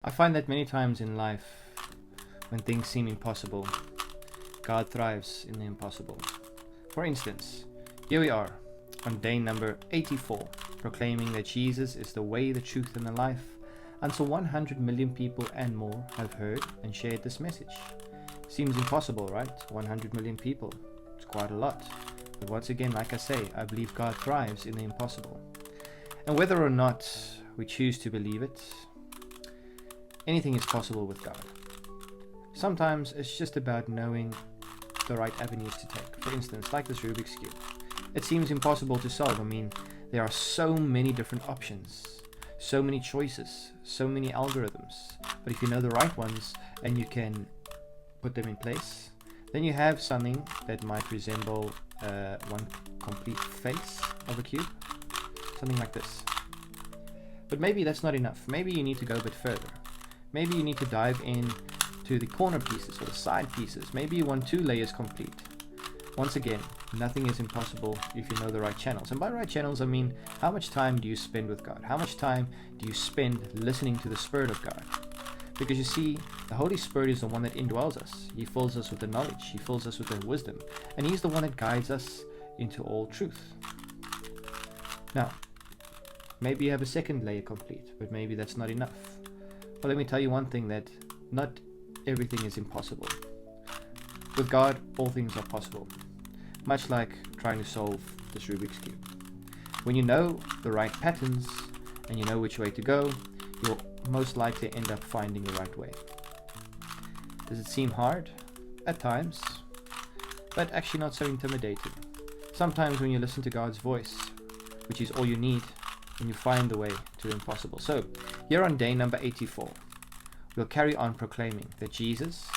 I find that many times in life, when things seem impossible, God thrives in the impossible. For instance, here we are on day number 84, proclaiming that Jesus is the way, the truth, and the life, until 100 million people and more have heard and shared this message. Seems impossible, right? 100 million people. It's quite a lot. But once again, like I say, I believe God thrives in the impossible. And whether or not we choose to believe it, anything is possible with God. Sometimes it's just about knowing the right avenues to take. For instance, like this Rubik's Cube. It seems impossible to solve. I mean, there are so many different options, so many choices, so many algorithms. But if you know the right ones and you can put them in place, then you have something that might resemble one complete face of a cube. Something like this. But maybe that's not enough. Maybe you need to go a bit further. Maybe you need to dive in to the corner pieces or the side pieces. Maybe you want 2 layers complete. Once again, nothing is impossible if you know the right channels. And by right channels, I mean, how much time do you spend with God? How much time do you spend listening to the Spirit of God? Because you see, the Holy Spirit is the one that indwells us. He fills us with the knowledge. He fills us with the wisdom. And He's the one that guides us into all truth. Now, maybe you have a second layer complete, but maybe that's not enough. Well, let me tell you one thing, that not everything is impossible. With God, all things are possible. Much like trying to solve this Rubik's Cube. When you know the right patterns and you know which way to go, you'll most likely end up finding the right way. Does it seem hard? At times, but actually not so intimidating. Sometimes when you listen to God's voice, which is all you need, and you find the way to the impossible. So, here on day number 84, we'll carry on proclaiming that Jesus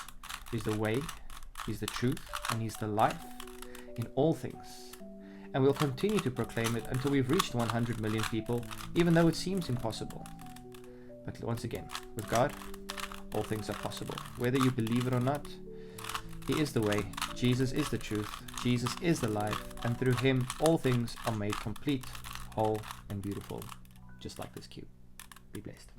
is the way, He's the truth, and He's the life in all things. And we'll continue to proclaim it until we've reached 100 million people, even though it seems impossible. But once again, with God, all things are possible. Whether you believe it or not, He is the way, Jesus is the truth, Jesus is the life, and through Him all things are made complete, whole, and beautiful, just like this cube. Be blessed.